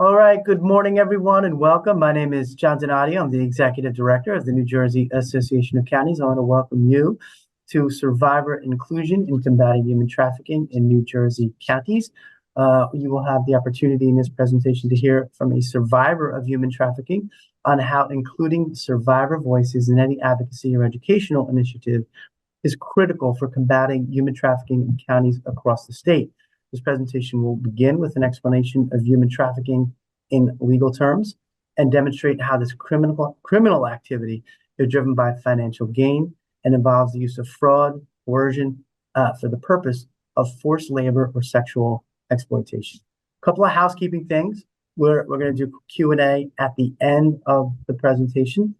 All right, good morning, everyone, and welcome. My name is John Donadio. I'm the Executive Director of the New Jersey Association of Counties. I want to welcome you to Survivor Inclusion in Combating Human Trafficking in New Jersey Counties. You will have the opportunity in this presentation to hear from a survivor of human trafficking on how including survivor voices in any advocacy or educational initiative is critical for combating human trafficking in counties across the state. This presentation will begin with an explanation of human trafficking in legal terms and demonstrate how this criminal activity is driven by financial gain and involves the use of fraud, coercion for the purpose of forced labor or sexual exploitation. A couple of housekeeping things. We're going to do Q&A at the end of the presentation,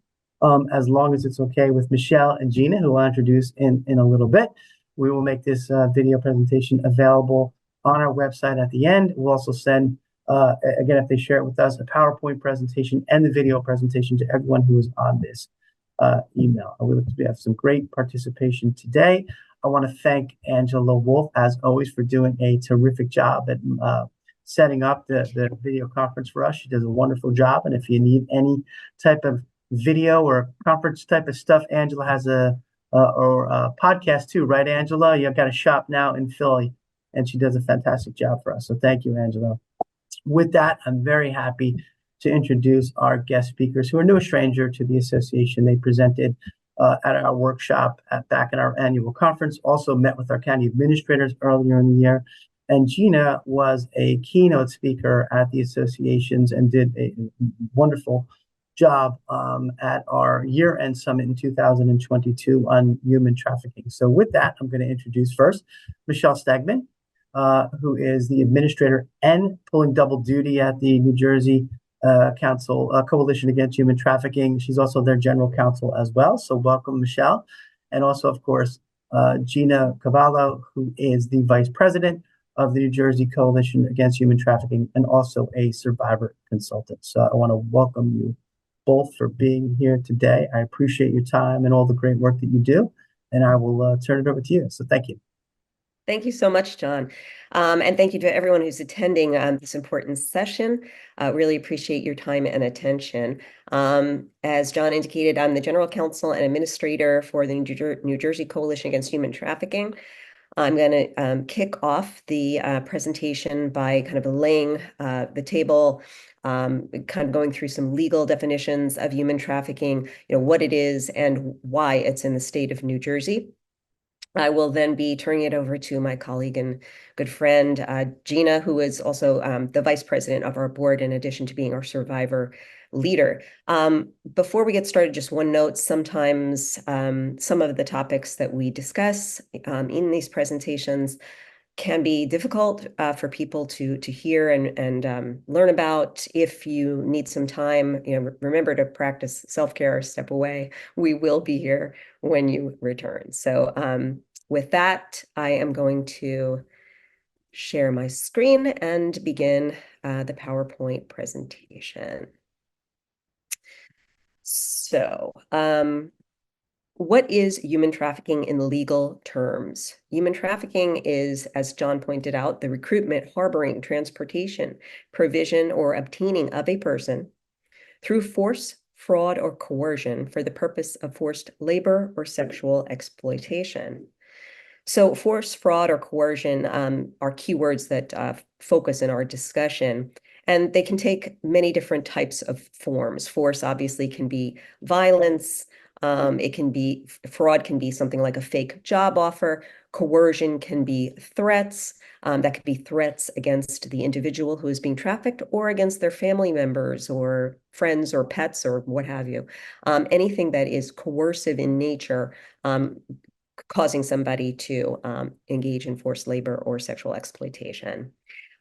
as long as it's okay with Michelle and Gina, who I'll introduce in a little bit. We will make this video presentation available on our website at the end. We'll also send, again, if they share it with us, a PowerPoint presentation and the video presentation to everyone who is on this email. We have some great participation today. I want to thank Angela Wolf, as always, for doing a terrific job at setting up the video conference for us. She does a wonderful job. And if you need any type of video or conference type of stuff, Angela has a podcast too, right, Angela? You've got a shop now in Philly, and she does a fantastic job for us. So thank you, Angela. With that, I'm very happy to introduce our guest speakers, who are no stranger to the association. They presented at our workshop back in our annual conference, also met with our county administrators earlier in the year. And Gina was a keynote speaker at the associations and did a wonderful job at our year-end summit in 2022 on human trafficking. So with that, I'm going to introduce first Michelle Stegman, who is the administrator and pulling double duty at the New Jersey Council Coalition Against Human Trafficking. She's also their general counsel as well. So welcome, Michelle. And also, of course, Gina Cavallo, who is the vice president of the New Jersey Coalition Against Human Trafficking and also a survivor consultant. So I want to welcome you both for being here today. I appreciate your time and all the great work that you do. And I will turn it over to you. So thank you. Thank you so much, John. And thank you to everyone who's attending this important session. Really appreciate your time and attention. As John indicated, I'm the General Counsel and Administrator for the New Jersey Coalition Against Human Trafficking. I'm going to kick off the presentation by kind of laying the table, kind of going through some legal definitions of human trafficking, what it is and why it's in the state of New Jersey. I will then be turning it over to my colleague and good friend, Gina, who is also the vice president of our board, in addition to being our survivor leader. Before we get started, just one note: sometimes some of the topics that we discuss in these presentations can be difficult for people to hear and learn about. If you need some time, remember to practice self-care, step away. We will be here when you return. So with that, I am going to share my screen and begin the PowerPoint presentation. So what is human trafficking in legal terms? Human trafficking is, as John pointed out, the recruitment, harboring, transportation, provision, or obtaining of a person through force, fraud, or coercion for the purpose of forced labor or sexual exploitation. So force, fraud, or coercion are keywords that focus in our discussion. And they can take many different types of forms. Force obviously can be violence. It can be, fraud can be something like a fake job offer. Coercion can be threats. That could be threats against the individual who is being trafficked or against their family members or friends or pets or what have you. Anything that is coercive in nature, causing somebody to engage in forced labor or sexual exploitation.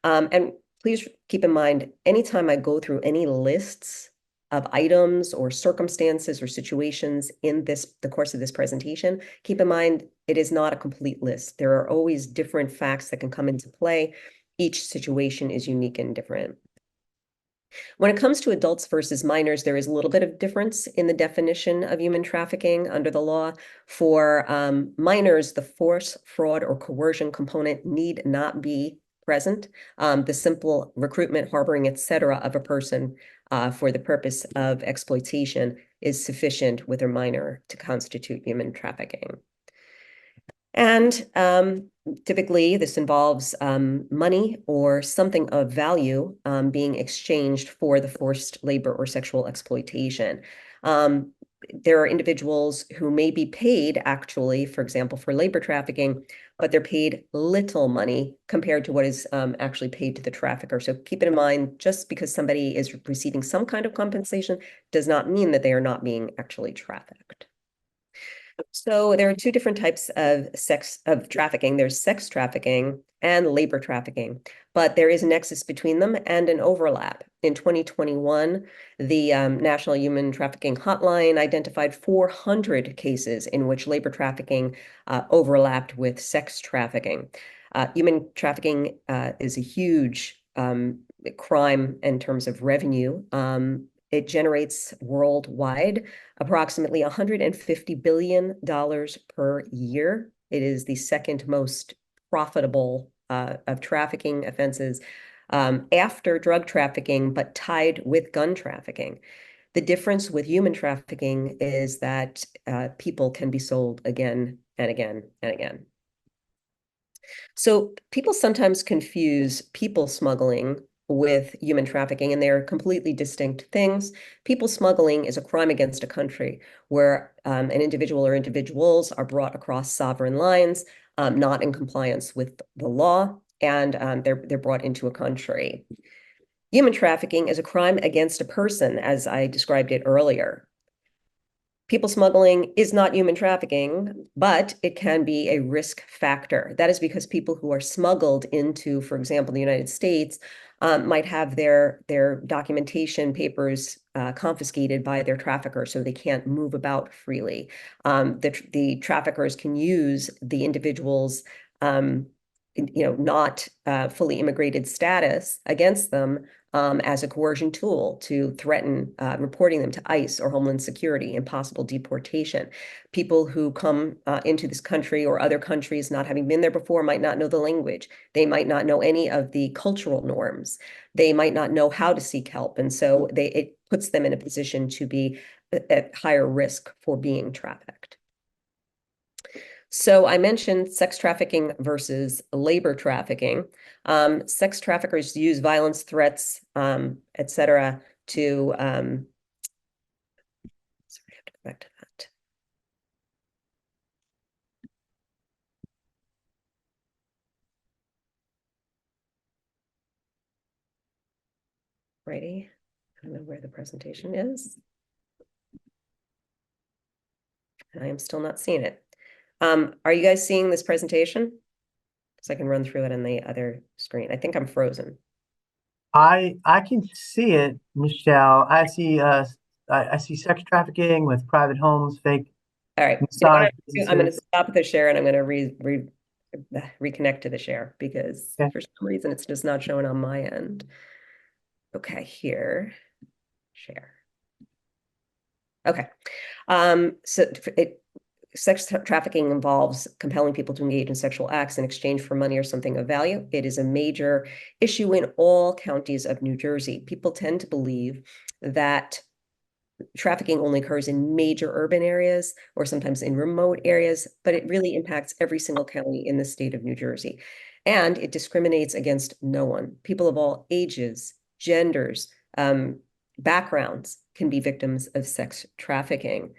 And please keep in mind, anytime I go through any lists of items or circumstances or situations in the course of this presentation, keep in mind it is not a complete list. There are always different facts that can come into play. Each situation is unique and different. When it comes to adults versus minors, there is a little bit of difference in the definition of human trafficking under the law. For minors, the force, fraud, or coercion component need not be present. The simple recruitment, harboring, etc. of a person for the purpose of exploitation is sufficient with a minor to constitute human trafficking. And typically, this involves money or something of value being exchanged for the forced labor or sexual exploitation. There are individuals who may be paid, actually, for example, for labor trafficking, but they're paid little money compared to what is actually paid to the trafficker. So keep it in mind, just because somebody is receiving some kind of compensation does not mean that they are not being actually trafficked. So there are two different types of trafficking. There's sex trafficking and labor trafficking, but there is a nexus between them and an overlap. In 2021, the National Human Trafficking Hotline identified 400 cases in which labor trafficking overlapped with sex trafficking. Human trafficking is a huge crime in terms of revenue. It generates worldwide approximately $150 billion per year. It is the second most profitable of trafficking offenses after drug trafficking, but tied with gun trafficking. The difference with human trafficking is that people can be sold again and again and again. So people sometimes confuse people smuggling with human trafficking, and they're completely distinct things. People smuggling is a crime against a country where an individual or individuals are brought across sovereign lines, not in compliance with the law, and they're brought into a country. Human trafficking is a crime against a person, as I described it earlier. People smuggling is not human trafficking, but it can be a risk factor. That is because people who are smuggled into, for example, the United States, might have their documentation papers confiscated by their trafficker, so they can't move about freely. The traffickers can use the individual's not fully immigrated status against them as a coercion tool to threaten reporting them to ICE or Homeland Security and possible deportation. People who come into this country or other countries not having been there before might not know the language. They might not know any of the cultural norms. They might not know how to seek help. And so it puts them in a position to be at higher risk for being trafficked. So I mentioned sex trafficking versus labor trafficking. Sex traffickers use violence, threats, etc. to, sorry, I have to go back to that. Righty, I don't know where the presentation is. I am still not seeing it. Are you guys seeing this presentation? Because I can run through it on the other screen. I think I'm frozen. I can see it, Michelle. I see sex trafficking with private homes, fake All right. massage I'm going to businesses. stop the share and I'm going to reconnect to the share because Okay. for some reason it's just not showing on my end. Okay, here, share. Okay. Sex trafficking involves compelling people to engage in sexual acts in exchange for money or something of value. It is a major issue in all counties of New Jersey. People tend to believe that trafficking only occurs in major urban areas or sometimes in remote areas, but it really impacts every single county in the state of New Jersey. And it discriminates against no one. People of all ages, genders, backgrounds can be victims of sex trafficking.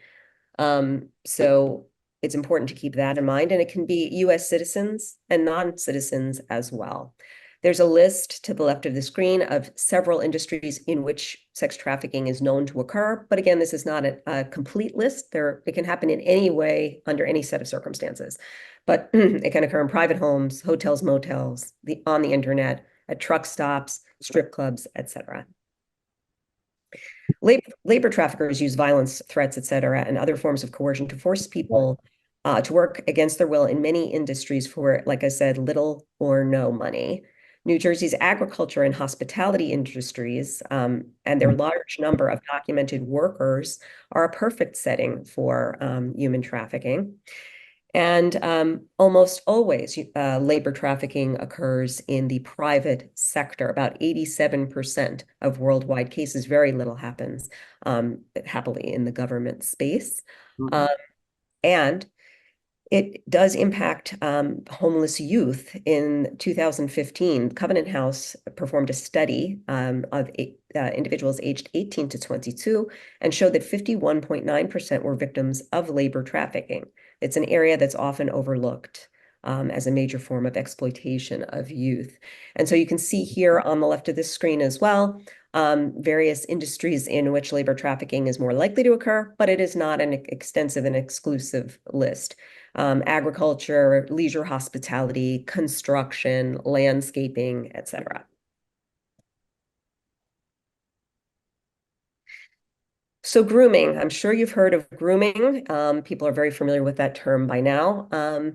So it's important to keep that in mind, and it can be US citizens and non-citizens as well. There's a list to the left of the screen of several industries in which sex trafficking is known to occur. But again, this is not a complete list. It can happen in any way under any set of circumstances. But it can occur in private homes, hotels, motels, on the internet, at truck stops, strip clubs, etc. Labor traffickers use violence, threats, etc., and other forms of coercion to force people to work against their will in many industries for, like I said, little or no money. New Jersey's agriculture and hospitality industries and their large number of documented workers are a perfect setting for human trafficking. And almost always, labor trafficking occurs in the private sector. About 87% of worldwide cases, very little happens happily in the government space. Mhm. Um, and it does impact homeless youth. In 2015, Covenant House performed a study of individuals aged 18 to 22 and showed that 51.9% were victims of labor trafficking. It's an area that's often overlooked as a major form of exploitation of youth. And so you can see here on the left of this screen as well, various industries in which labor trafficking is more likely to occur, but it is not an extensive and exclusive list. Agriculture, leisure hospitality, construction, landscaping, etc. So grooming, I'm sure you've heard of grooming. People are very familiar with that term by now.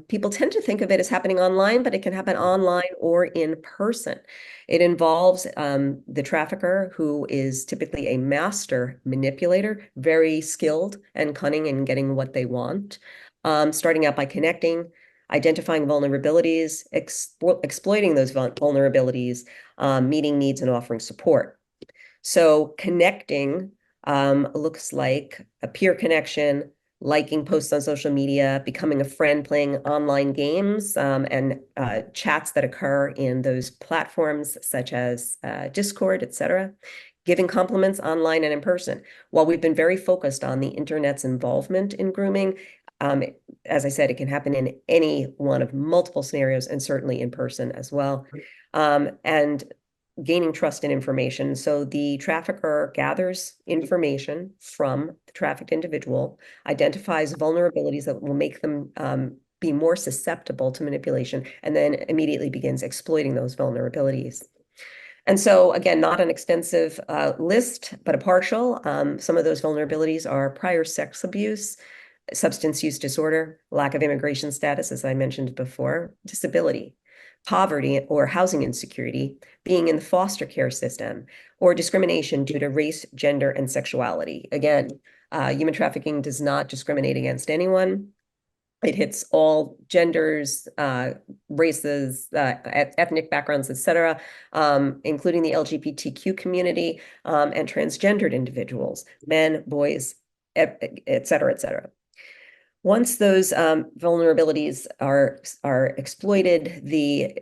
People tend to think of it as happening online, but it can happen online or in person. It involves the trafficker, who is typically a master manipulator, very skilled and cunning in getting what they want, starting out by connecting, identifying vulnerabilities, exploiting those vulnerabilities, meeting needs and offering support. So connecting looks like a peer connection, liking posts on social media, becoming a friend, playing online games, and chats that occur in those platforms such as Discord, etc. Giving compliments online and in person. While we've been very focused on the internet's involvement in grooming, um, as I said, it can happen in any one of multiple scenarios and certainly in person as well. And gaining trust and information. So the trafficker gathers information from the trafficked individual, identifies vulnerabilities that will make them be more susceptible to manipulation, and then immediately begins exploiting those vulnerabilities. And so, again, not an extensive list, but a partial. Some of those vulnerabilities are prior sex abuse, substance use disorder, lack of immigration status, as I mentioned before, disability, poverty or housing insecurity, being in the foster care system, or discrimination due to race, gender, and sexuality. Again, human trafficking does not discriminate against anyone. It hits all genders, races, ethnic backgrounds, etc., including the LGBTQ community and transgendered individuals, men, boys, et cetera, et cetera. Once those vulnerabilities are exploited, the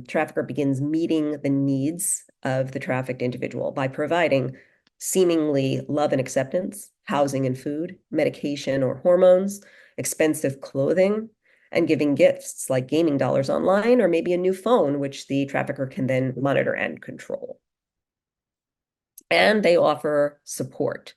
trafficker begins meeting the needs of the trafficked individual by providing seemingly love and acceptance, housing and food, medication or hormones, expensive clothing, and giving gifts like gaming dollars online or maybe a new phone, which the trafficker can then monitor and control. And they offer support.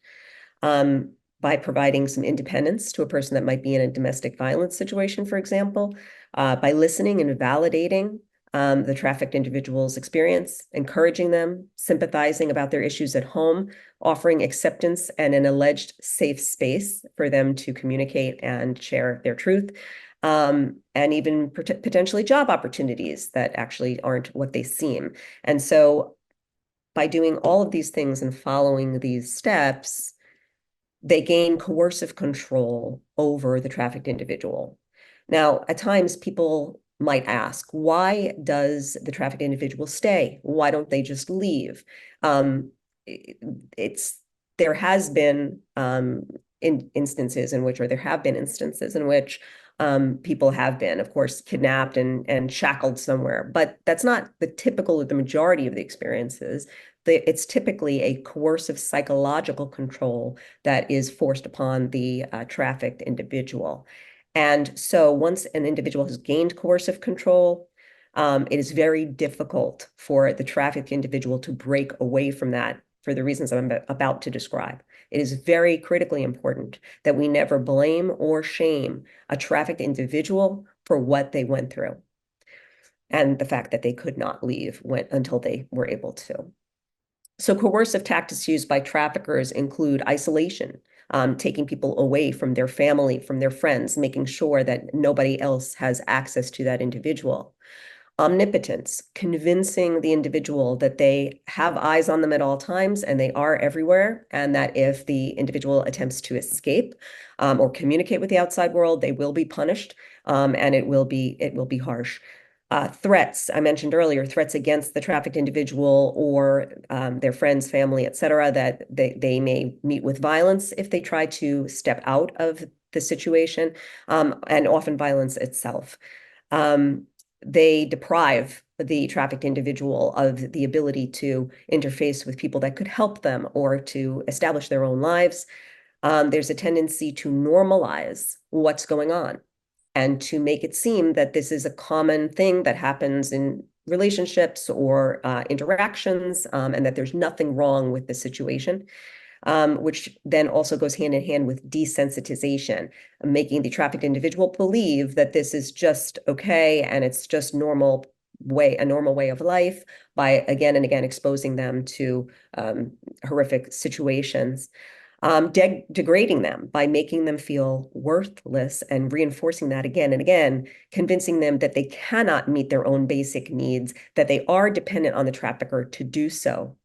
By providing some independence to a person that might be in a domestic violence situation, for example, by listening and validating the trafficked individual's experience, encouraging them, sympathizing about their issues at home, offering acceptance and an alleged safe space for them to communicate and share their truth, and even potentially job opportunities that actually aren't what they seem. And so by doing all of these things and following these steps, they gain coercive control over the trafficked individual. Now, at times, people might ask, why does the trafficked individual stay? Why don't they just leave? There has been instances in which, or there have been instances in which people have been, of course, kidnapped and shackled somewhere, but that's not the typical or the majority of the experiences. It's typically a coercive psychological control that is forced upon the trafficked individual. And so once an individual has gained coercive control, it is very difficult for the trafficked individual to break away from that for the reasons I'm about to describe. It is very critically important that we never blame or shame a trafficked individual for what they went through and the fact that they could not leave until they were able to. So coercive tactics used by traffickers include isolation, taking people away from their family, from their friends, making sure that nobody else has access to that individual. Omnipotence, convincing the individual that they have eyes on them at all times and they are everywhere, and that if the individual attempts to escape or communicate with the outside world, they will be punished, and it will be harsh. Threats, I mentioned earlier, threats against the trafficked individual or their friends, family, etc., that they may meet with violence if they try to step out of the situation, and often violence itself. They deprive the trafficked individual of the ability to interface with people that could help them or to establish their own lives. There's a tendency to normalize what's going on and to make it seem that this is a common thing that happens in relationships or interactions, and that there's nothing wrong with the situation, which then also goes hand in hand with desensitization, making the trafficked individual believe that this is just okay and it's just a normal way of life, by again and again exposing them to horrific situations. Degrading them by making them feel worthless and reinforcing that again and again, convincing them that they cannot meet their own basic needs, that they are dependent on the trafficker to do so.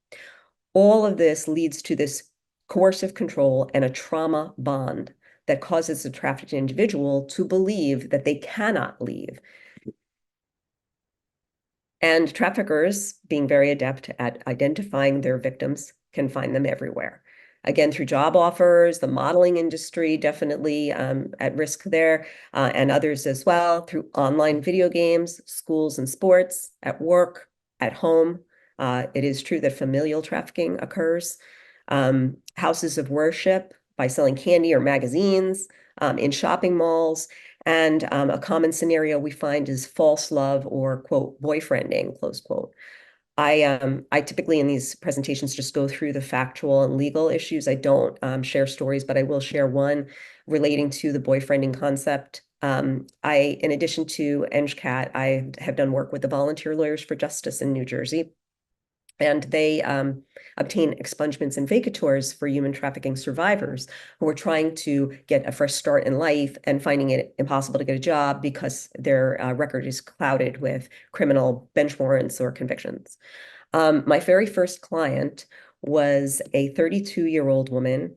All of this leads to this coercive control and a trauma bond that causes the trafficked individual to believe that they cannot leave. And traffickers, being very adept at identifying their victims, can find them everywhere. Again, through job offers, the modeling industry definitely at risk there, and others as well, through online video games, schools and sports, at work, at home. It is true that familial trafficking occurs. Houses of worship, by selling candy or magazines, in shopping malls. And a common scenario we find is false love or, quote, boyfriending, close quote. I typically in these presentations just go through the factual and legal issues. I don't share stories, but I will share one relating to the boyfriending concept. In addition to NJAC, I have done work with the Volunteer Lawyers for Justice in New Jersey. And they obtain expungements and vacatures for human trafficking survivors who are trying to get a fresh start in life and finding it impossible to get a job because their record is clouded with criminal bench warrants or convictions. My very first client was a 32-year-old woman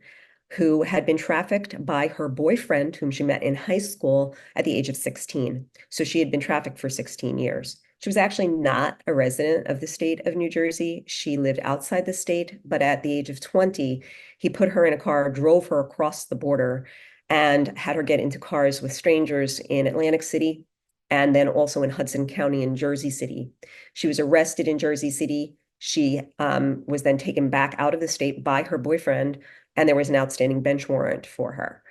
who had been trafficked by her boyfriend, whom she met in high school at the age of 16. So she had been trafficked for 16 years. She was actually not a resident of the state of New Jersey. She lived outside the state, but at the age of 20, he put her in a car, drove her across the border, and had her get into cars with strangers in Atlantic City and then also in Hudson County in Jersey City. She was arrested in Jersey City. She was then taken back out of the state by her boyfriend, and there was an outstanding bench warrant for her.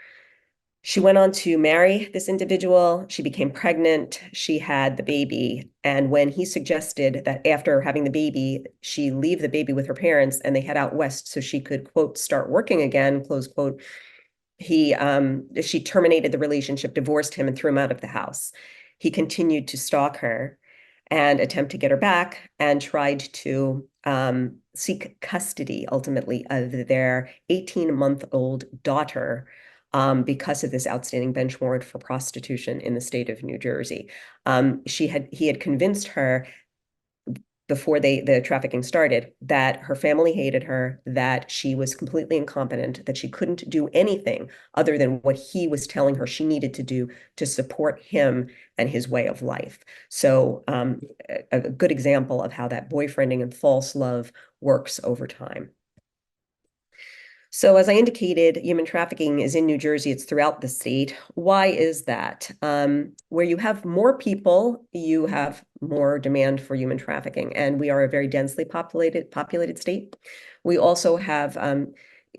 She went on to marry this individual. She became pregnant. She had the baby. And when he suggested that after having the baby, she leave the baby with her parents and they head out west so she could, quote, start working again, close quote, she terminated the relationship, divorced him, and threw him out of the house. He continued to stalk her and attempt to get her back and tried to seek custody, ultimately, of their 18-month-old daughter, because of this outstanding bench warrant for prostitution in the state of New Jersey. He had convinced her before the trafficking started that her family hated her, that she was completely incompetent, that she couldn't do anything other than what he was telling her she needed to do to support him and his way of life. So a good example of how that boyfriending and false love works over time. So as I indicated, human trafficking is in New Jersey. It's throughout the state. Why is that? Where you have more people, you have more demand for human trafficking. And we are a very densely populated state. We also have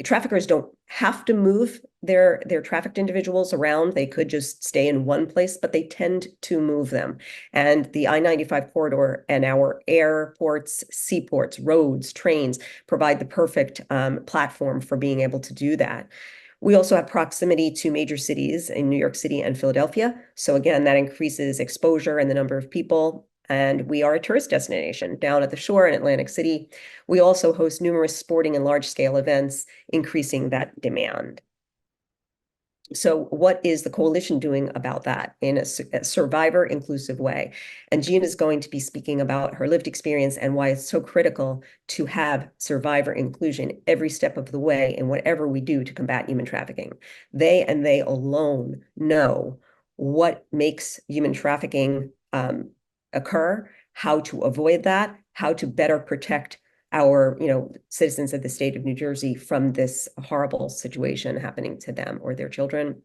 traffickers don't have to move their trafficked individuals around. They could just stay in one place, but they tend to move them. And the I-95 corridor and our airports, seaports, roads, trains provide the perfect platform for being able to do that. We also have proximity to major cities in New York City and Philadelphia. So again, that increases exposure and the number of people. And we are a tourist destination down at the shore in Atlantic City. We also host numerous sporting and large-scale events, increasing that demand. So what is the coalition doing about that in a survivor inclusive way? And Jean is going to be speaking about her lived experience and why it's so critical to have survivor inclusion every step of the way in whatever we do to combat human trafficking. They and they alone know what makes human trafficking occur, how to avoid that, how to better protect our, citizens of the state of New Jersey from this horrible situation happening to them or their children.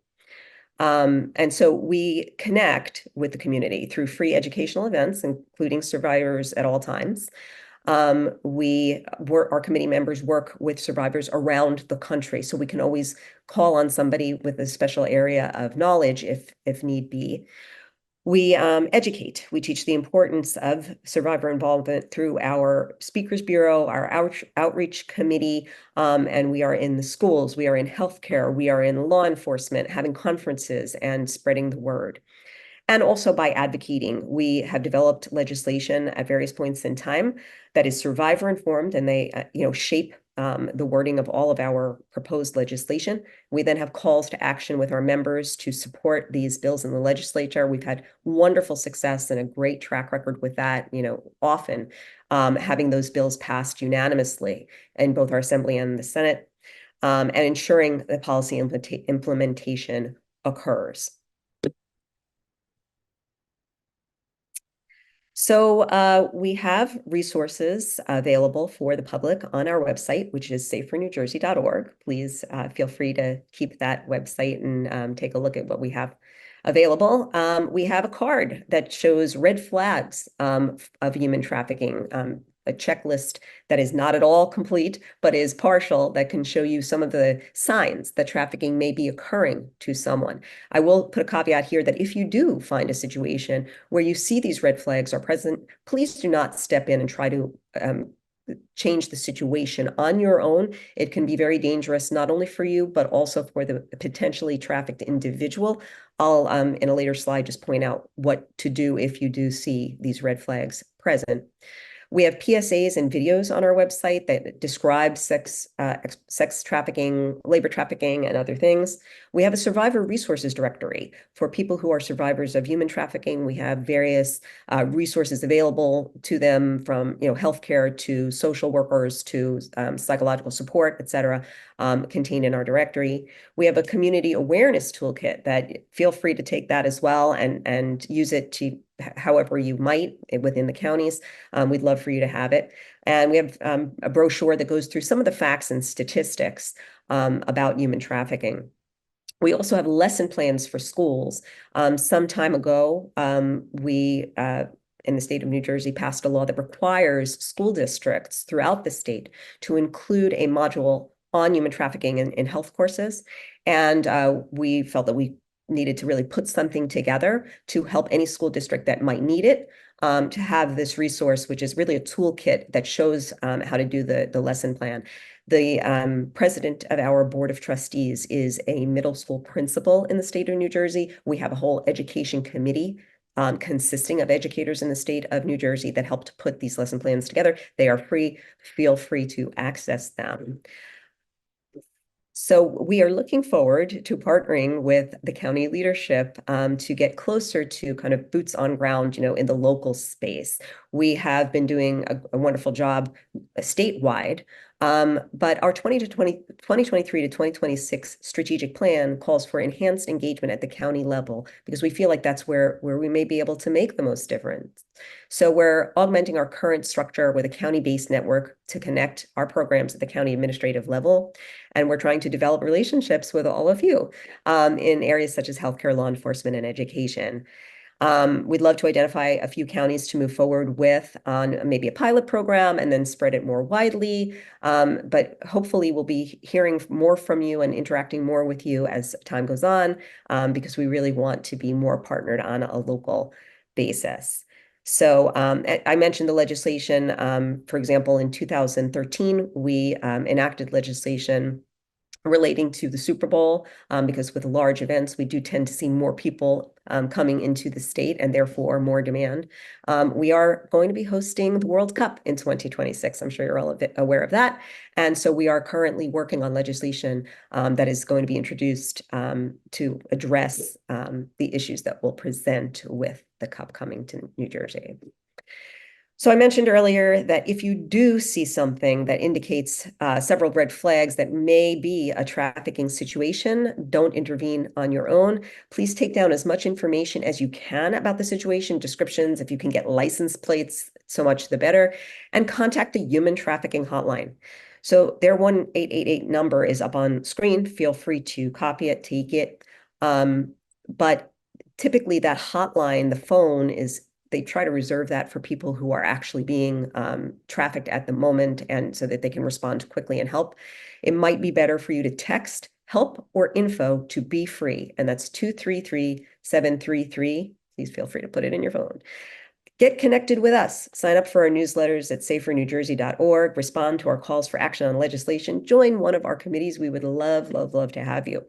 And so we connect with the community through free educational events, including survivors at all times. Our committee members work with survivors around the country, so we can always call on somebody with a special area of knowledge if need be. We educate. We teach the importance of survivor involvement through our Speakers Bureau, our outreach committee, and we are in the schools, we are in healthcare, we are in law enforcement, having conferences and spreading the word. And also by advocating. We have developed legislation at various points in time that is survivor informed, and they shape the wording of all of our proposed legislation. We then have calls to action with our members to support these bills in the legislature. We've had wonderful success and a great track record with that, often having those bills passed unanimously in both our Assembly and the Senate, and ensuring that policy implementation occurs. So we have resources available for the public on our website, which is safernewjersey.org. Please feel free to keep that website and take a look at what we have available. We have a card that shows red flags of human trafficking, a checklist that is not at all complete, but is partial, that can show you some of the signs that trafficking may be occurring to someone. I will put a caveat here that if you do find a situation where you see these red flags are present, please do not step in and try to change the situation on your own. It can be very dangerous, not only for you, but also for the potentially trafficked individual. I'll, in a later slide, just point out what to do if you do see these red flags present. We have PSAs and videos on our website that describe sex trafficking, labor trafficking, and other things. We have a survivor resources directory for people who are survivors of human trafficking. We have various resources available to them, from healthcare to social workers to psychological support, et cetera, contained in our directory. We have a community awareness toolkit that feel free to take that as well and use it to however you might within the counties. We'd love for you to have it. And we have a brochure that goes through some of the facts and statistics about human trafficking. We also have lesson plans for schools. Some time ago, we in the state of New Jersey passed a law that requires school districts throughout the state to include a module on human trafficking in health courses. And we felt that we needed to really put something together to help any school district that might need it, to have this resource, which is really a toolkit that shows how to do the lesson plan. The president of our board of trustees is a middle school principal in the state of New Jersey. We have a whole education committee consisting of educators in the state of New Jersey that helped put these lesson plans together. They are free. Feel free to access them. So we are looking forward to partnering with the county leadership to get closer to kind of boots on ground, in the local space. We have been doing a wonderful job statewide, but our 2023 to 2026 strategic plan calls for enhanced engagement at the county level, because we feel like that's where we may be able to make the most difference. So we're augmenting our current structure with a county-based network to connect our programs at the county administrative level. And we're trying to develop relationships with all of you in areas such as healthcare, law enforcement, and education. We'd love to identify a few counties to move forward with on maybe a pilot program and then spread it more widely. But hopefully we'll be hearing more from you and interacting more with you as time goes on, because we really want to be more partnered on a local basis. So I mentioned the legislation. For example, in 2013, we enacted legislation relating to the Super Bowl, because with large events, we do tend to see more people coming into the state and therefore more demand. We are going to be hosting the World Cup in 2026. I'm sure you're all aware of that. And so we are currently working on legislation that is going to be introduced to address the issues that will present with the Cup coming to New Jersey. So I mentioned earlier that if you do see something that indicates several red flags that may be a trafficking situation, don't intervene on your own. Please take down as much information as you can about the situation, descriptions. If you can get license plates, so much the better, and contact the human trafficking hotline. So their 1-888 number is up on screen. Feel free to copy it, take it. But typically that hotline, the phone they try to reserve that for people who are actually being trafficked at the moment, and so that they can respond quickly and help. It might be better for you to text help or info to Be Free, and that's 233-733. Please feel free to put it in your phone. Get connected with us. Sign up for our newsletters at safernewjersey.org. Respond to our calls for action on legislation. Join one of our committees. We would love, love, love to have you.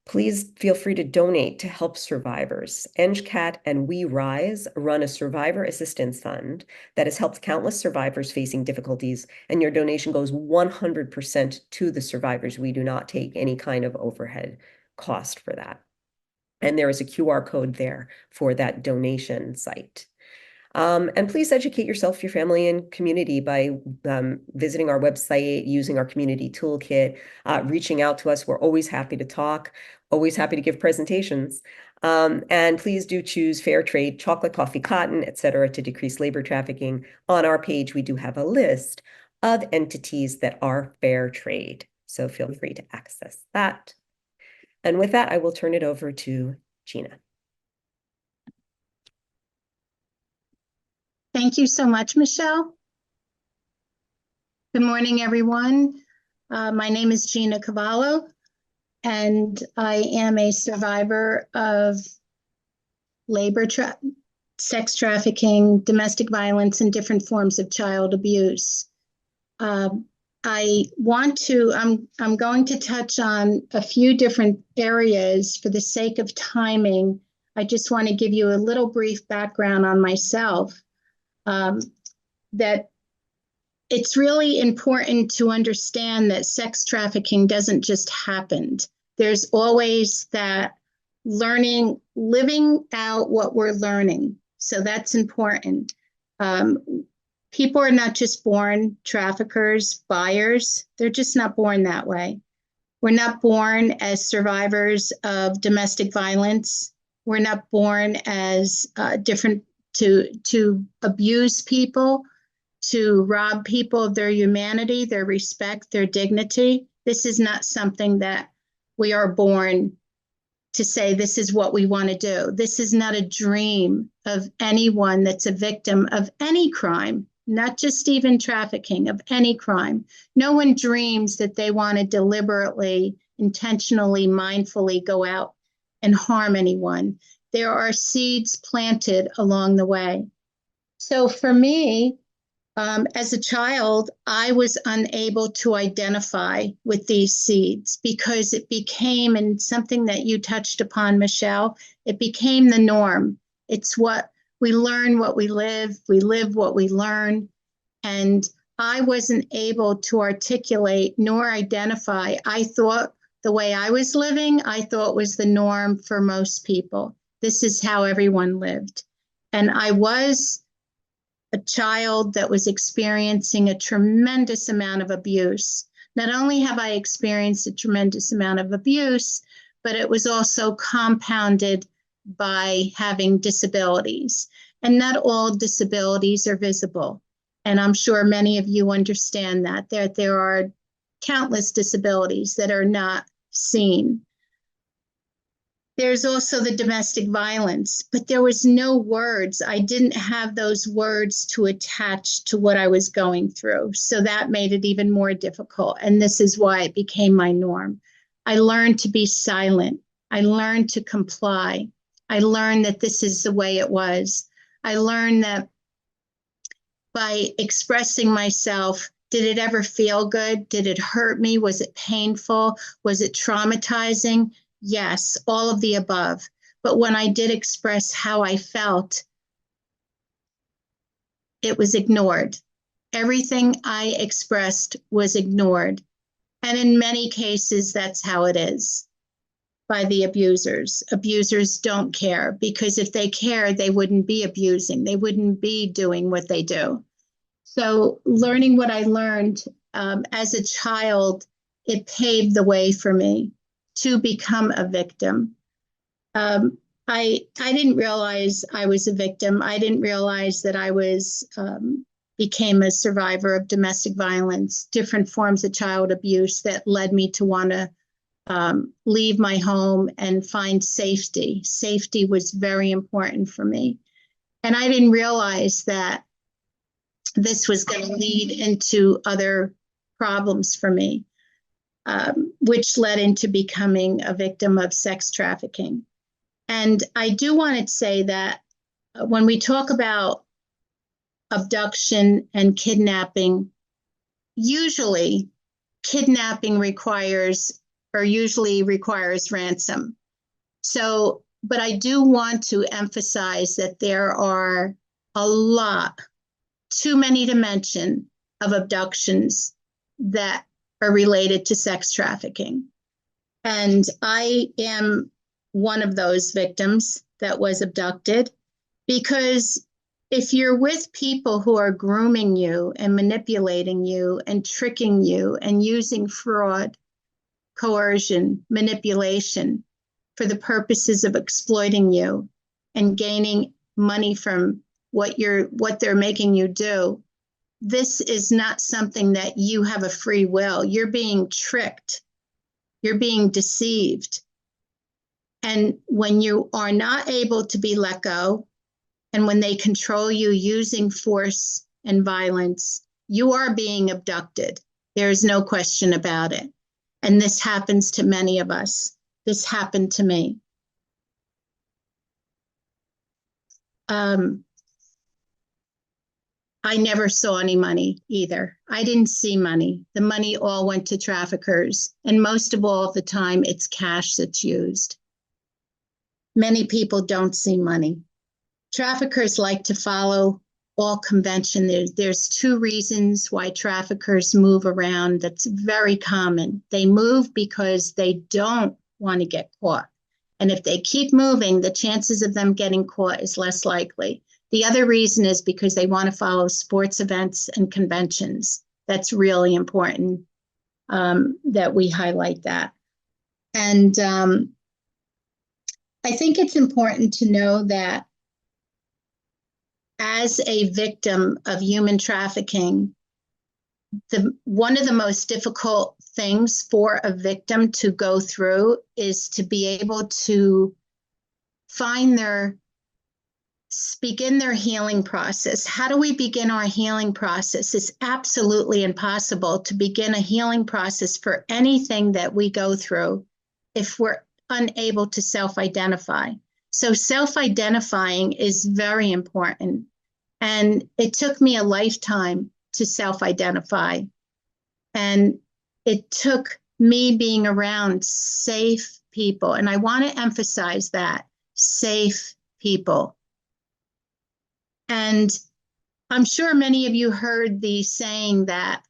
Please feel free to donate to help survivors. NJAC and We Rise run a survivor assistance fund that has helped countless survivors facing difficulties, and your donation goes 100% to the survivors. We do not take any kind of overhead cost for that. And there is a QR code there for that donation site. And please educate yourself, your family, and community by visiting our website, using our community toolkit, reaching out to us. We're always happy to talk, always happy to give presentations. And please do choose fair trade, chocolate, coffee, cotton, etc., to decrease labor trafficking. On our page, we do have a list of entities that are fair trade. So feel free to access that. And with that, I will turn it over to Gina. Thank you so much, Michelle. Good morning, everyone. My name is Gina Cavallo, and I am a survivor of sex trafficking, domestic violence, and different forms of child abuse. I'm going to touch on a few different areas for the sake of timing. I just want to give you a little brief background on myself. That it's really important to understand that sex trafficking doesn't just happen. There's always that learning, living out what we're learning. So that's important. People are not just born traffickers, buyers. They're just not born that way. We're not born as survivors of domestic violence. We're not born as to abuse people, to rob people of their humanity, their respect, their dignity. This is not something that we are born to say this is what we want to do. This is not a dream of anyone that's a victim of any crime, not just even trafficking, of any crime. No one dreams that they want to deliberately, intentionally, mindfully go out and harm anyone. There are seeds planted along the way. So for me, as a child, I was unable to identify with these seeds because it became, and something that you touched upon, Michelle, it became the norm. It's what we learn, what we live what we learn. And I wasn't able to articulate nor identify. I thought the way I was living, I thought was the norm for most people. This is how everyone lived. And I was a child that was experiencing a tremendous amount of abuse. Not only have I experienced a tremendous amount of abuse, but it was also compounded by having disabilities. And not all disabilities are visible. And I'm sure many of you understand that there are countless disabilities that are not seen. There's also the domestic violence, but there was no words. I didn't have those words to attach to what I was going through. So that made it even more difficult. And this is why it became my norm. I learned to be silent. I learned to comply. I learned that this is the way it was. I learned that by expressing myself, Did it ever feel good? Did it hurt me? Was it painful? Was it traumatizing? Yes, all of the above. But when I did express how I felt, it was ignored. Everything I expressed was ignored. And in many cases, that's how it is by the abusers. Abusers don't care, because if they cared, they wouldn't be abusing. They wouldn't be doing what they do. So learning what I learned as a child, it paved the way for me to become a victim. I didn't realize I was a victim. I didn't realize that I became a survivor of domestic violence, different forms of child abuse that led me to want to leave my home and find safety. Safety was very important for me. And I didn't realize that this was going to lead into other problems for me, which led into becoming a victim of sex trafficking. And I do want to say that when we talk about abduction and kidnapping, usually kidnapping usually requires ransom. So, but I do want to emphasize that there are a lot, too many to mention, of abductions that are related to sex trafficking. And I am one of those victims that was abducted, because if you're with people who are grooming you and manipulating you and tricking you and using fraud, coercion, manipulation for the purposes of exploiting you and gaining money from what they're making you do, this is not something that you have a free will. You're being tricked. You're being deceived. And when you are not able to be let go, and when they control you using force and violence, you are being abducted. There is no question about it. And this happens to many of us. This happened to me. I never saw any money either. I didn't see money. The money all went to traffickers. And most of all the time, it's cash that's used. Many people don't see money. Traffickers like to follow all convention. There's two reasons why traffickers move around. That's very common. They move because they don't want to get caught. And if they keep moving, the chances of them getting caught is less likely. The other reason is because they want to follow sports events and conventions. That's really important that we highlight that. And I think it's important to know that as a victim of human trafficking, one of the most difficult things for a victim to go through is to be able to begin their healing process. How do we begin our healing process? It's absolutely impossible to begin a healing process for anything that we go through if we're unable to self-identify. So self-identifying is very important. And it took me a lifetime to self-identify. And it took me being around safe people. And I want to emphasize that, safe people. And I'm sure many of you heard the saying that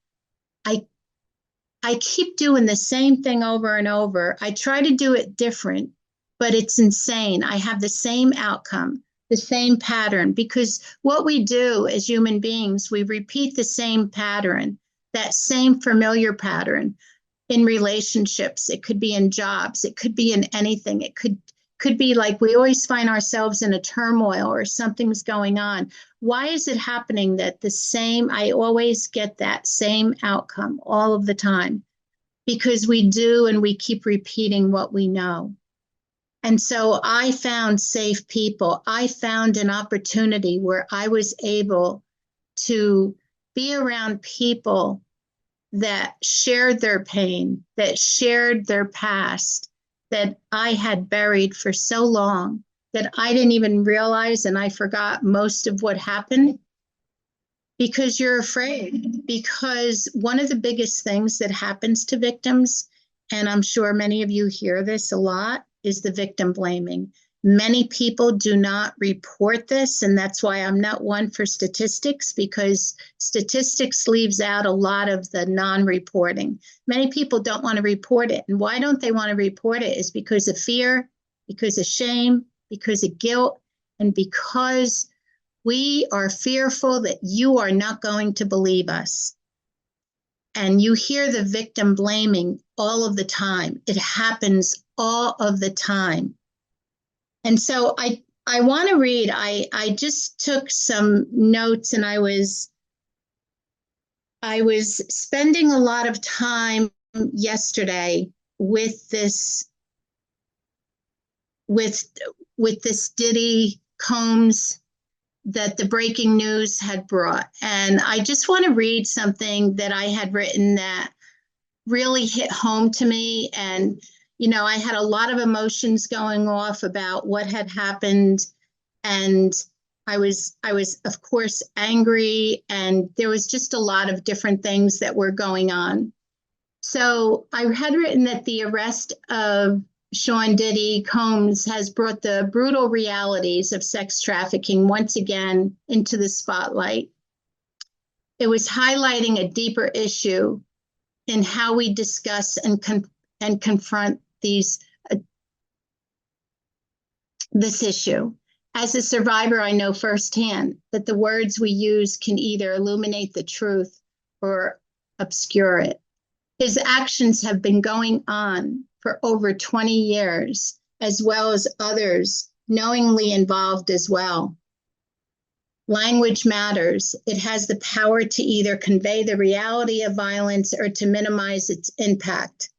I keep doing the same thing over and over. I try to do it different, but it's insane. I have the same outcome, the same pattern, because what we do as human beings, we repeat the same pattern, that same familiar pattern in relationships. It could be in jobs. It could be in anything. It could be like we always find ourselves in a turmoil or something's going on. Why is it happening that I always get that same outcome all of the time? Because we do, and we keep repeating what we know. And so I found safe people. I found an opportunity where I was able to be around people that shared their pain, that shared their past, that I had buried for so long that I didn't even realize, and I forgot most of what happened. Because you're afraid. Because one of the biggest things that happens to victims, and I'm sure many of you hear this a lot, is the victim blaming. Many people do not report this, and that's why I'm not one for statistics, because statistics leaves out a lot of the non-reporting. Many people don't want to report it. And why don't they want to report it is because of fear, because of shame, because of guilt, and because we are fearful that you are not going to believe us. And you hear the victim blaming all of the time. It happens all of the time. And so I want to read, I just took some notes, and I was spending a lot of time yesterday with this Diddy Combs that the breaking news had brought. And I just want to read something that I had written that really hit home to me. And, you know, I had a lot of emotions going off about what had happened. And I was, of course, angry. And there was just a lot of different things that were going on. So I had written that the arrest of Sean Diddy Combs has brought the brutal realities of sex trafficking once again into the spotlight. It was highlighting a deeper issue in how we discuss and confront this issue. As a survivor, I know firsthand that the words we use can either illuminate the truth or obscure it. His actions have been going on for over 20 years, as well as others knowingly involved as well. Language matters. It has the power to either convey the reality of violence or to minimize its impact.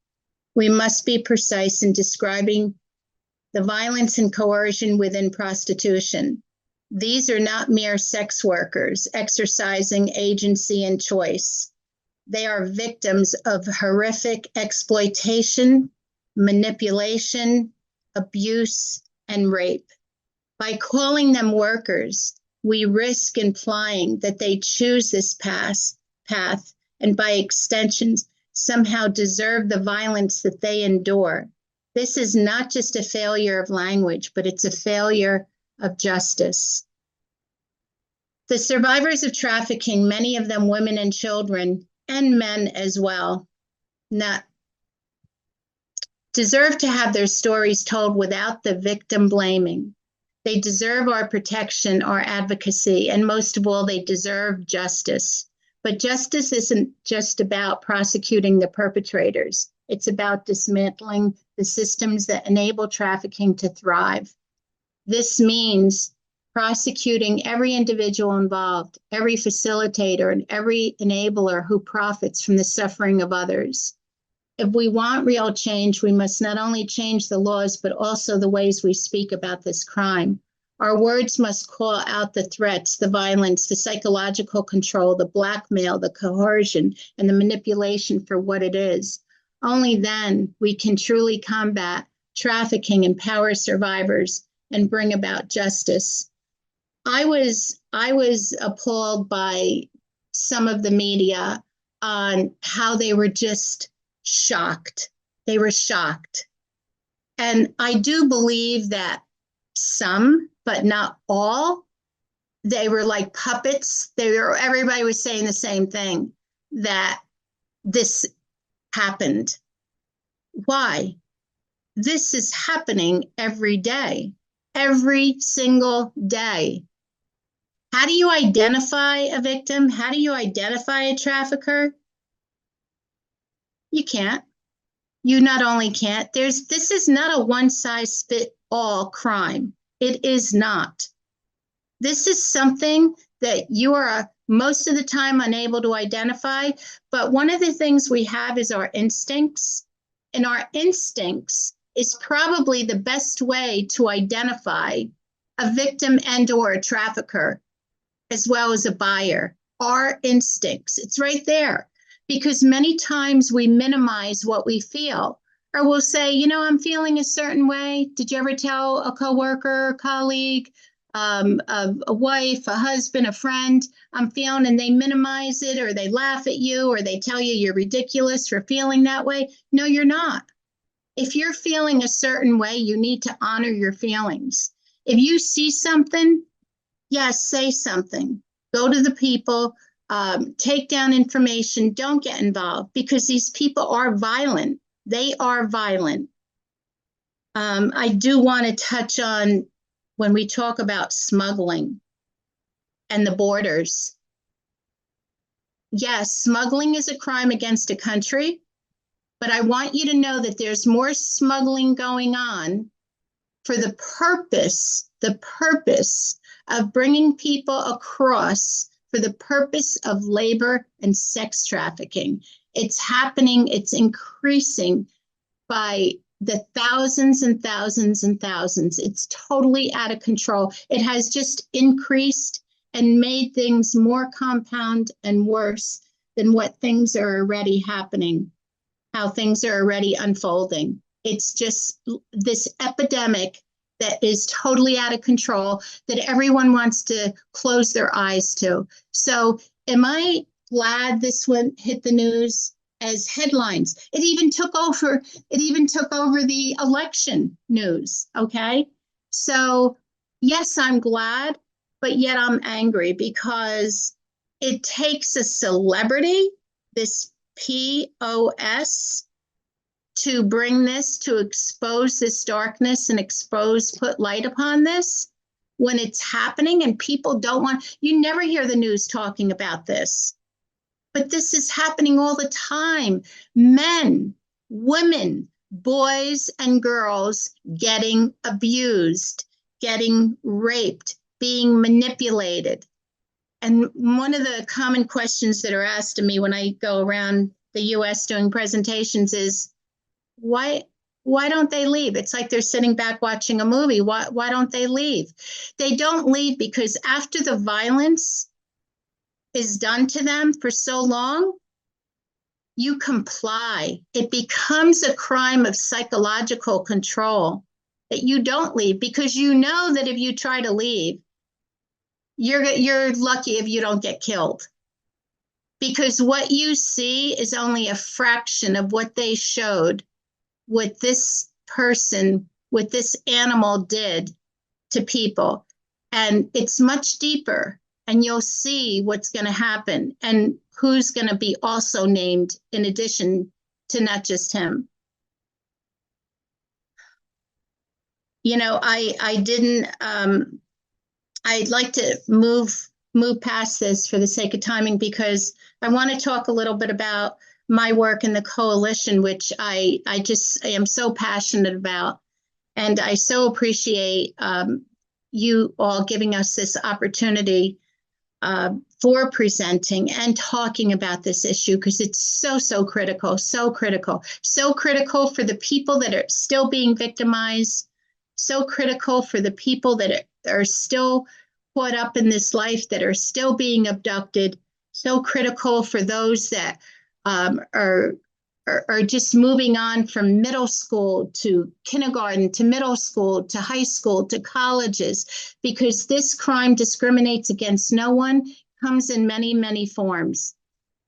We must be precise in describing the violence and coercion within prostitution. These are not mere sex workers exercising agency and choice. They are victims of horrific exploitation, manipulation, abuse, and rape. By calling them workers, we risk implying that they choose this path and by extension somehow deserve the violence that they endure. This is not just a failure of language, but it's a failure of justice. The survivors of trafficking, many of them women and children, and men as well, deserve to have their stories told without the victim blaming. They deserve our protection, our advocacy, and most of all, they deserve justice. But justice isn't just about prosecuting the perpetrators. It's about dismantling the systems that enable trafficking to thrive. This means prosecuting every individual involved, every facilitator, and every enabler who profits from the suffering of others. If we want real change, we must not only change the laws, but also the ways we speak about this crime. Our words must call out the threats, the violence, the psychological control, the blackmail, the coercion, and the manipulation for what it is. Only then we can truly combat trafficking, empower survivors, and bring about justice. I was appalled by some of the media on how they were just shocked. They were shocked. And I do believe that some, but not all, they were like puppets. Everybody was saying the same thing, that this happened. Why? This is happening every day, every single day. How do you identify a victim? How do you identify a trafficker? You can't. You not only can't, this is not a one-size-fits-all crime. It is not. This is something that you are most of the time unable to identify, but one of the things we have is our instincts, and our instincts is probably the best way to identify a victim and or a trafficker, as well as a buyer. Our instincts, it's right there. Because many times we minimize what we feel, or we'll say, you know, I'm feeling a certain way. Did you ever tell a coworker or colleague, a wife, a husband, a friend, I'm feeling, and they minimize it, or they laugh at you, or they tell you you're ridiculous for feeling that way. No, you're not. If you're feeling a certain way, you need to honor your feelings. If you see something, yes, say something. Go to the people, take down information, don't get involved, because these people are violent. They are violent. I do want to touch on when we talk about smuggling and the borders. Yes, smuggling is a crime against a country, but I want you to know that there's more smuggling going on for the purpose of bringing people across for the purpose of labor and sex trafficking. It's happening, it's increasing by the thousands and thousands and thousands. It's totally out of control. It has just increased and made things more compound and worse than what things are already happening, how things are already unfolding. It's just this epidemic that is totally out of control that everyone wants to close their eyes to. So am I glad this one hit the news as headlines? It even took over the election news, okay? So yes, I'm glad, but yet I'm angry because it takes a celebrity, this POS, to bring this, to expose this darkness and put light upon this when it's happening and people don't want, you never hear the news talking about this. But this is happening all the time. Men, women, boys, and girls getting abused, getting raped, being manipulated. And one of the common questions that are asked of me when I go around the US doing presentations is, why don't they leave? It's like they're sitting back watching a movie. Why don't they leave? They don't leave because after the violence is done to them for so long, you comply. It becomes a crime of psychological control that you don't leave, because you know that if you try to leave, you're lucky if you don't get killed. Because what you see is only a fraction of what they showed what this person, what this animal did to people. And it's much deeper, and you'll see what's going to happen and who's going to be also named in addition to not just him. You know, I'd like to move past this for the sake of timing, because I want to talk a little bit about my work in the coalition, which I am so passionate about. And I so appreciate you all giving us this opportunity for presenting and talking about this issue, because it's so critical for the people that are still being victimized, so critical for the people that are still caught up in this life, that are still being abducted, so critical for those that are just moving on from middle school to kindergarten to middle school to high school to colleges, because this crime discriminates against no one, comes in many forms,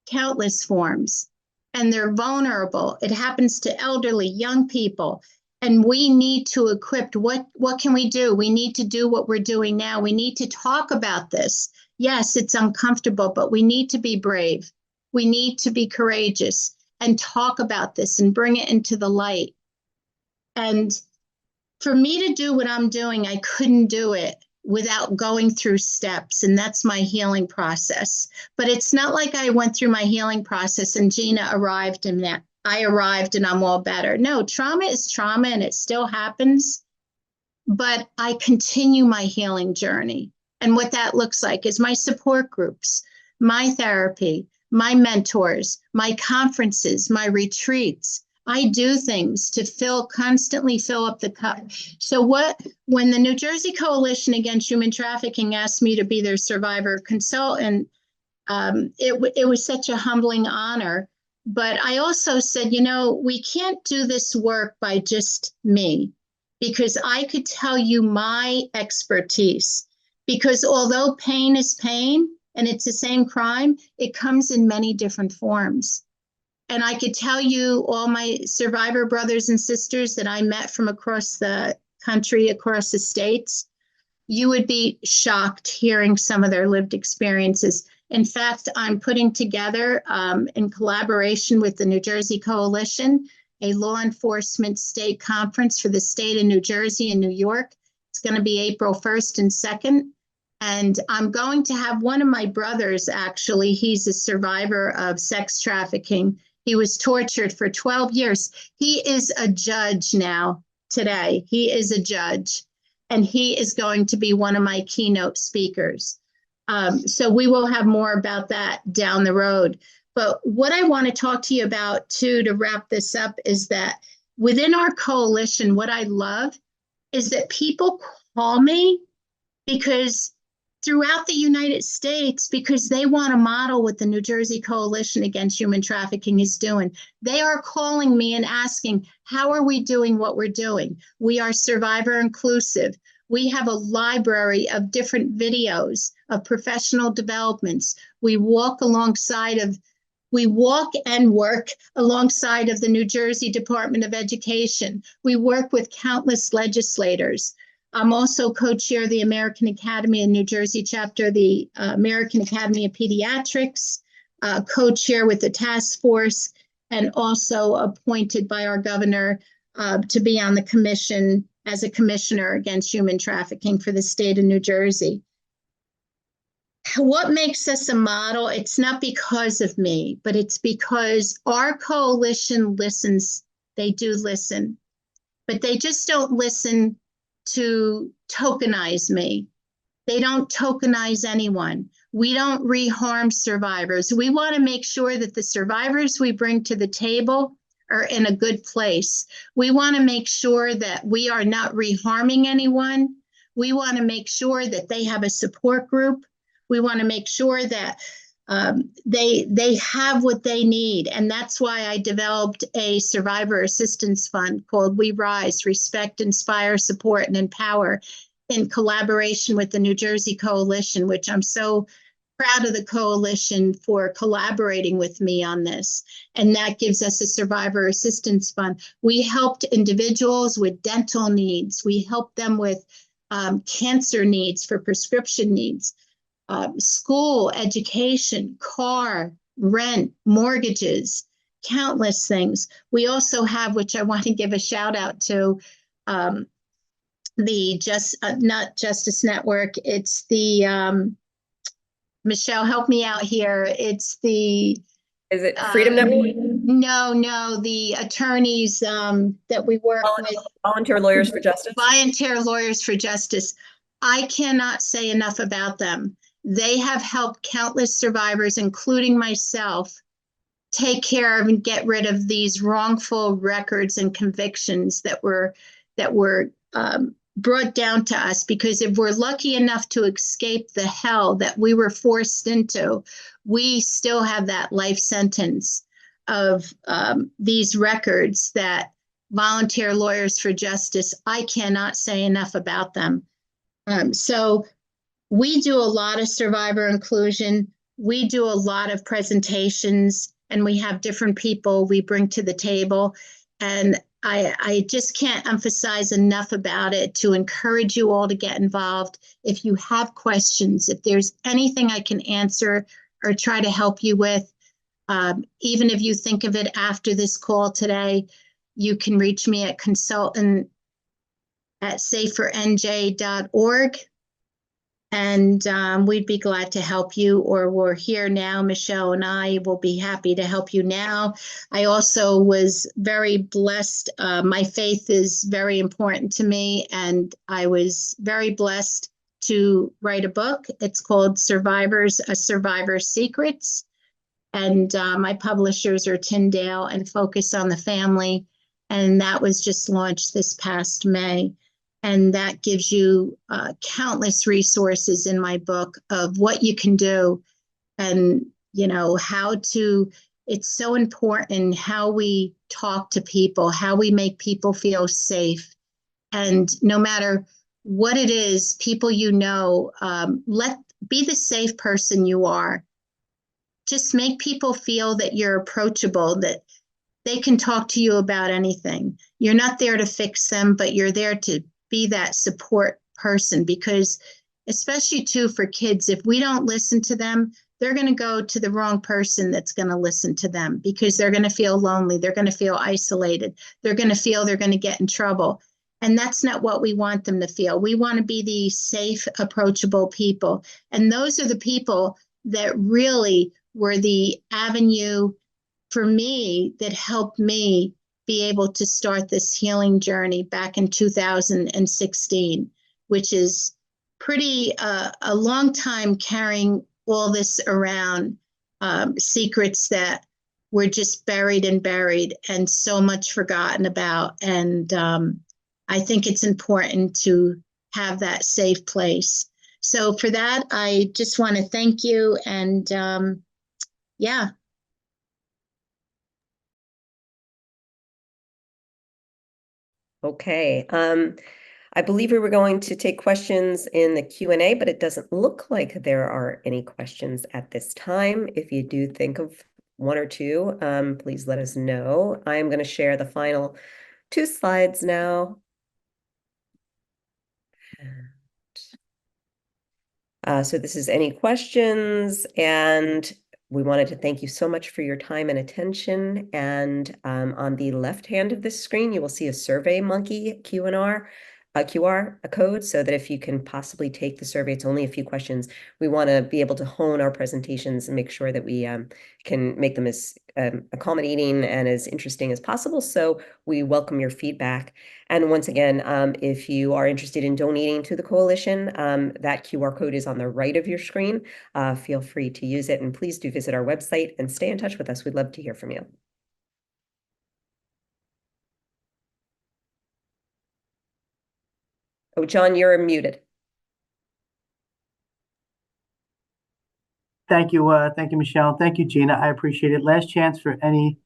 countless forms, and they're vulnerable. It happens to elderly, young people, and we need to equip. What can we do? We need to do what we're doing now. We need to talk about this. Yes, it's uncomfortable, but we need to be brave. We need to be courageous and talk about this and bring it into the light. And for me to do what I'm doing, I couldn't do it without going through steps, and that's my healing process. But it's not like I went through my healing process and Gina arrived and that I arrived and I'm all better. No, trauma is trauma and it still happens, but I continue my healing journey. And what that looks like is my support groups, my therapy, my mentors, my conferences, my retreats. I do things to constantly fill up the cup. So when the New Jersey Coalition Against Human Trafficking asked me to be their survivor consultant, it was such a humbling honor. But I also said, you know, we can't do this work by just me, because I could tell you my expertise. Because although pain is pain and it's the same crime, it comes in many different forms. And I could tell you all my survivor brothers and sisters that I met from across the country, across the states, you would be shocked hearing some of their lived experiences. In fact, I'm putting together, in collaboration with the New Jersey Coalition, a law enforcement state conference for the state of New Jersey and New York. It's going to be April 1st and 2nd. And I'm going to have one of my brothers, actually, he's a survivor of sex trafficking. He was tortured for 12 years. He is a judge now, today. He is a judge, and he is going to be one of my keynote speakers. So we will have more about that down the road. But what I want to talk to you about, too, to wrap this up, is that within our coalition, what I love is that people call me because throughout the United States, because they want to model what the New Jersey Coalition Against Human Trafficking is doing. They are calling me and asking, how are we doing what we're doing? We are survivor inclusive. We have a library of different videos of professional developments. We walk and work alongside of the New Jersey Department of Education. We work with countless legislators. I'm also co-chair of the American Academy of New Jersey chapter, the American Academy of Pediatrics, co-chair with the task force, and also appointed by our governor to be on the commission as a commissioner against human trafficking for the state of New Jersey. What makes us a model? It's not because of me, but it's because our coalition listens. They do listen, but they just don't listen to tokenize me. They don't tokenize anyone. We don't reharm survivors. We want to make sure that the survivors we bring to the table are in a good place. We want to make sure that we are not reharming anyone. We want to make sure that they have a support group. We want to make sure that they have what they need. And that's why I developed a survivor assistance fund called We Rise, Respect, Inspire, Support, and Empower, in collaboration with the New Jersey Coalition, which I'm so proud of the coalition for collaborating with me on this. And that gives us a survivor assistance fund. We helped individuals with dental needs. We helped them with cancer needs for prescription needs. School, education, car, rent, mortgages, countless things. We also have, which I want to give a shout out to, the not Justice Network. It's the Michelle, help me out here. It's the Is it Freedom Network? No, the attorneys that we work with. Volunteer Lawyers for Justice. Volunteer Lawyers for Justice. I cannot say enough about them. They have helped countless survivors, including myself, take care of and get rid of these wrongful records and convictions that were brought down to us. Because if we're lucky enough to escape the hell that we were forced into, we still have that life sentence of these records that Volunteer Lawyers for Justice, I cannot say enough about them. So we do a lot of survivor inclusion. We do a lot of presentations, and we have different people we bring to the table. And I just can't emphasize enough about it to encourage you all to get involved. If you have questions, if there's anything I can answer or try to help you with, even if you think of it after this call today, you can reach me at consultant@safernj.org. And we'd be glad to help you, or we're here now. Michelle and I will be happy to help you now. I also was very blessed. My faith is very important to me, and I was very blessed to write a book. It's called Survivors, A Survivor's Secrets. And my publishers are Tyndale and Focus on the Family. And that was just launched this past May. And that gives you countless resources in my book of what you can do, and, you know, how to, it's so important how we talk to people, how we make people feel safe. And no matter what it is, people you know, be the safe person you are. Just make people feel that you're approachable, that they can talk to you about anything. You're not there to fix them, but you're there to be that support person, because especially too for kids, if we don't listen to them, they're going to go to the wrong person that's going to listen to them, because they're going to feel lonely. They're going to feel isolated. They're going to feel they're going to get in trouble. And that's not what we want them to feel. We want to be the safe, approachable people. And those are the people that really were the avenue for me that helped me be able to start this healing journey back in 2016, which is pretty a long time carrying all this around, secrets that were just buried and so much forgotten about. And I think it's important to have that safe place. So for that, I just want to thank you. And yeah. Okay. I believe we were going to take questions in the Q&A, but it doesn't look like there are any questions at this time. If you do think of one or two, please let us know. I'm going to share the final 2 slides now. So this is any questions, and we wanted to thank you so much for your time and attention. And on the left hand of this screen, you will see a Survey Monkey QR code, so that if you can possibly take the survey, it's only a few questions. We want to be able to hone our presentations and make sure that we can make them as accommodating and as interesting as possible. So we welcome your feedback. And once again, if you are interested in donating to the coalition, that QR code is on the right of your screen. Feel free to use it, and please do visit our website and stay in touch with us. We'd love to hear from you. Oh, John, you're muted. Thank you, Michelle. Thank you, Gina. I appreciate it. Last chance for any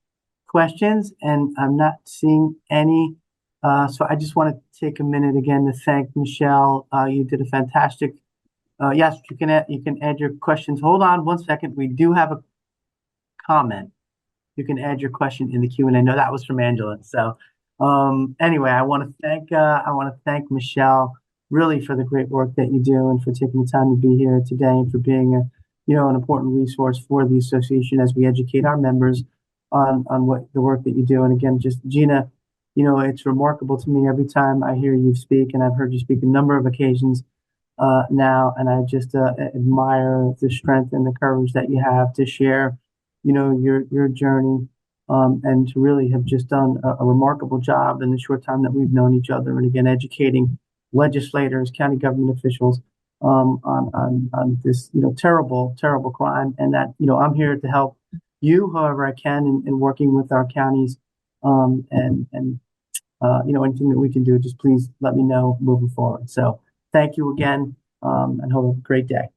questions, and I'm not seeing any. So I just want to take a minute again to thank Michelle. You did a fantastic. Yes, you can add your questions. Hold on one second. We do have a comment. You can add your question in the Q&A. No, that was from Angela. So anyway, I want to thank Michelle really for the great work that you do, and for taking the time to be here today, and for being an important resource for the association as we educate our members on what the work that you do. And again, just Gina, it's remarkable to me every time I hear you speak, and I've heard you speak a number of occasions now, and I just admire the strength and the courage that you have to share, your journey, and to really have just done a remarkable job in the short time that we've known each other. And again, educating legislators, county government officials on this, terrible crime. And that, I'm here to help you however I can in working with our counties, and anything that we can do, just please let me know moving forward. So thank you again, and have a great day.